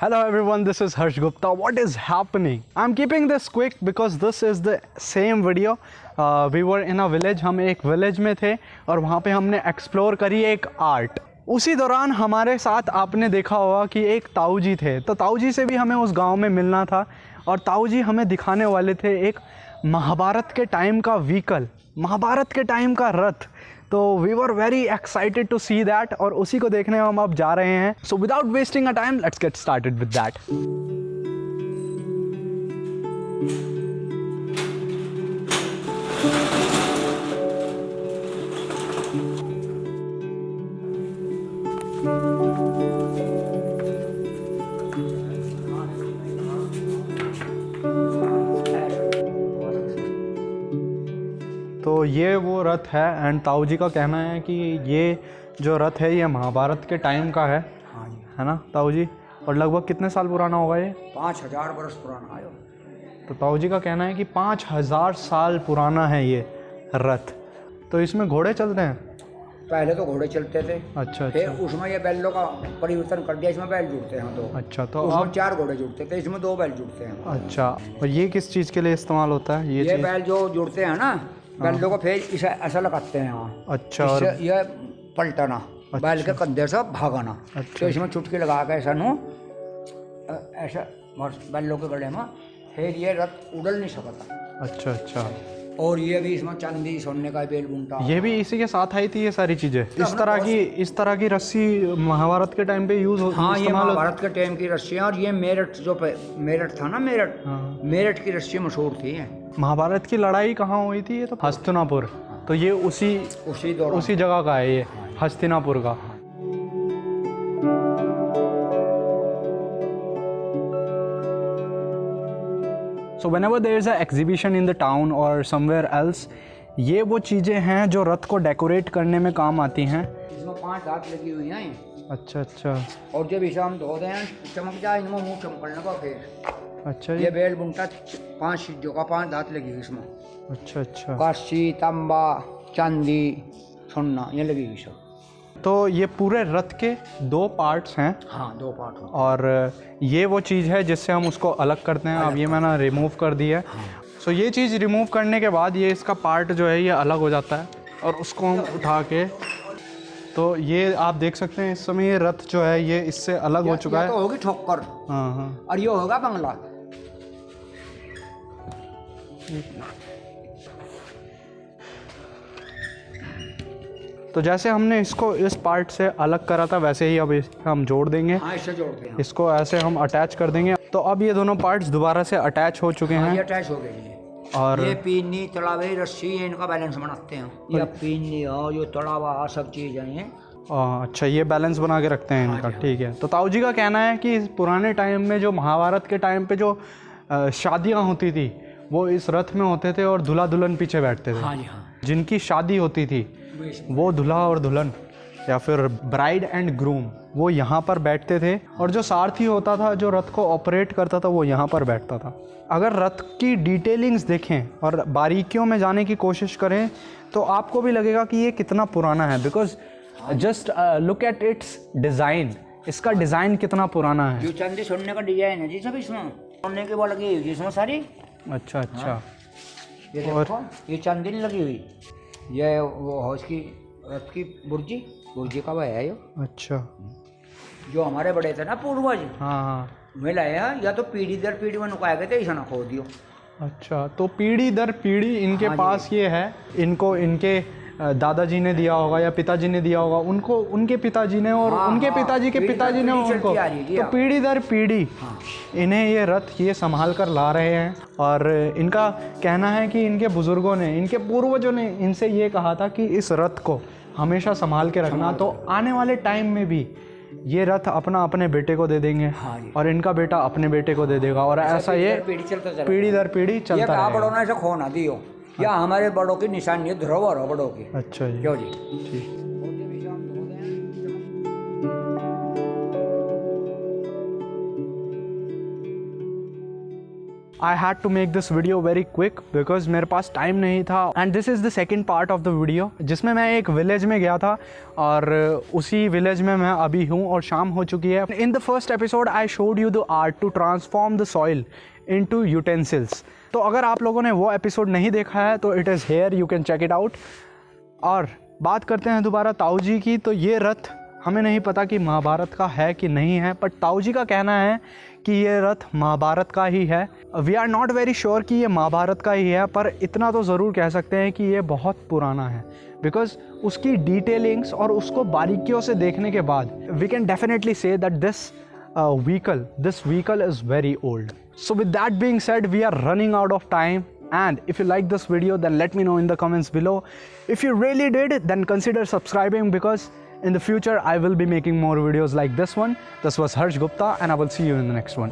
Hello everyone, this is Harsh Gupta. What is happening? I'm keeping this quick because this is the same video. We were in a village. हम एक village में थे और वहाँ पे हमने explore करी एक art. उसी दौरान हमारे साथ आपने देखा होगा कि एक ताऊ जी थे, तो ताऊ जी से भी हमें उस गांव में मिलना था और ताऊ जी हमें दिखाने वाले थे एक महाभारत के टाइम का व्हीकल, महाभारत के टाइम का रथ. तो we were very excited to see that और उसी को देखने हम अब जा रहे हैं. So without wasting a time let's get started with that. तो ये वो रथ है एंड ताऊ जी का कहना है कि ये जो रथ है ये महाभारत के टाइम का है. हाँ जी. है ना ताऊ जी? और लगभग कितने साल पुराना होगा ये? 5000 वर्ष पुराना है. तो ताऊ जी का कहना है कि 5000 साल पुराना है ये रथ. तो इसमें घोड़े चलते हैं? पहले तो घोड़े चलते थे. अच्छा फिर अच्छा. उसमें ये बैलों का परिवर्तन कर दिया, इसमें बैल जुड़ते हैं दो. अच्छा. तो उसमें अब 4 घोड़े जुड़ते थे, इसमें 2 बैल जुड़ते हैं. अच्छा. और ये किस चीज़ के लिए इस्तेमाल होता है ये चीज़? बैल जो जुड़ते हैं ना, बैलों को फिर इसे ऐसा लगाते हैं यहाँ. अच्छा. और इससे ये पलटना, बैल के कंधे से भागना. अच्छा. तो इसमें चुटकी लगा के ऐसा नो ऐसा बैलों के गले में, फिर ये रथ उड़ल नहीं सकता. अच्छा अच्छा. और ये भी इसमें चांदी सोने का बेल बुनता. ये भी इसी के साथ आई थी ये सारी चीज़ें? इस तरह की रस्सी महाभारत के टाइम पे यूज होती है? हाँ, ये महाभारत के टाइम की रस्सी है. और ये मेरठ जो मेरठ था ना, मेरठ की रस्सी मशहूर थी. महाभारत की लड़ाई कहाँ हुई थी? ये तो हस्तिनापुर. तो ये उसी जगह का है ये, हस्तिनापुर का. So whenever there is a exhibition in the town or somewhere else, ये वो चीज़ें हैं जो रथ को डेकोरेट करने में काम आती हैं. इसमें 5 दांत लगी हुई हैं. अच्छा अच्छा. और जब इसे हम धो दें चमक जाए, इनमें मुँह चमकने का. फिर अच्छा. ये बेल बुनता 5 चीजों का 5 दांत लगी हुई इसमें. अच्छा अच्छा. काशी, तांबा, चांदी, सोना, ये लगी हुई सब. तो ये पूरे रथ के 2 पार्ट्स हैं. हाँ, 2 पार्ट. और ये वो चीज़ है जिससे हम उसको अलग करते हैं. अब ये मैंने रिमूव कर दिया है. सो ये चीज़ रिमूव करने के बाद ये इसका पार्ट जो है ये अलग हो जाता है और उसको हम उठा के, तो ये आप देख सकते हैं इस समय ये रथ जो है ये इससे अलग हो चुका है. तो होगी ठोकर. हाँ हाँ. और ये होगा बंगला. तो जैसे हमने इसको इस पार्ट से अलग करा था वैसे ही अब हम जोड़ देंगे. हाँ, इससे जोड़ते हैं. इसको ऐसे हम अटैच कर देंगे. तो अब ये दोनों पार्ट्स दोबारा से अटैच हो चुके हाँ, हैं. ये अटैच हो गई है. और ये पीनी, तलावे, रस्सी, इनका बैलेंस बनाते हैं. ये पीनी और जो तलावा सब चीज़ें हैं. अच्छा, ये बैलेंस बना के रखते हैं इनका. ठीक है. तो ताऊ जी का कहना है कि पुराने टाइम में जो महाभारत के टाइम पे जो शादियाँ होती थी वो इस रथ में होते थे और दूल्हा दुल्हन पीछे बैठते थे. हाँ जी. हाँ, जिनकी शादी होती थी वो दूल्हा और दुल्हन या फिर ब्राइड एंड ग्रूम वो यहाँ पर बैठते थे और जो सारथी होता था जो रथ को ऑपरेट करता था वो यहाँ पर बैठता था. अगर रथ की डिटेलिंग्स देखें और बारीकियों में जाने की कोशिश करें तो आपको भी लगेगा कि ये कितना पुराना है. Because just look at its design. इसका डिज़ाइन कितना पुराना है. जो चांदी सोने का डिजाइन है जी सब इसमें. सोने की वो लगी हुई इसमें सारी. अच्छा अच्छा. ये देखो, ये चांदी नहीं लगी हुई. ये वो है इसकी रथ की बुर्जी का वह है ये. अच्छा. जो हमारे बड़े थे ना पूर्वज, हाँ हाँ. वे लाए हैं, या तो पीढ़ी दर पीढ़ी में नुकाया गए थे, ऐसा ना खो दियो. अच्छा. तो पीढ़ी दर पीढ़ी इनके पास ये है. इनको इनके दादाजी ने दिया होगा या पिताजी ने दिया होगा उनको, उनके पिताजी ने और उनके पिताजी के पिताजी ने उनको. तो पीढ़ी दर पीढ़ी इन्हें ये रथ ये संभाल कर ला रहे हैं. और इनका कहना है कि इनके बुजुर्गों ने, इनके पूर्वजों ने इनसे ये कहा था कि इस रथ को हमेशा संभाल के रखना. तो आने वाले टाइम में भी ये रथ अपने बेटे को दे देंगे. हाँ, और इनका बेटा अपने बेटे को दे देगा और ऐसा ये पीढ़ी दर पीढ़ी चलता है. बड़ों ने ऐसा खो ना दियो. या हमारे बड़ों की निशानी है, धरोहर है बड़ों की. अच्छा जी. क्यों जी. ठीक. I had to make this video very quick because मेरे पास टाइम नहीं था and this is the second part of the video जिसमें मैं एक विलेज में गया था और उसी विलेज में मैं अभी हूँ और शाम हो चुकी है. In the first episode I showed you the art to transform the soil into utensils. तो अगर आप लोगों ने वो एपिसोड नहीं देखा है तो it is here, you can check it out. और बात करते हैं दोबारा ताऊ जी की. तो ये रथ हमें नहीं पता कि महाभारत का है कि नहीं है, बट ताऊ जी का कहना है कि ये रथ महाभारत का ही है. We are not very sure कि ये महाभारत का ही है, पर इतना तो ज़रूर कह सकते हैं कि ये बहुत पुराना है बिकॉज उसकी डिटेलिंग्स और उसको बारीकियों से देखने के बाद we can definitely say that this vehicle is very old. So with that being said, we are running out of time, and if you like this video then let me know in the comments below. If you really did, then consider subscribing because in the future I will be making more videos like this one. This was Harsh Gupta and I will see you in the next one.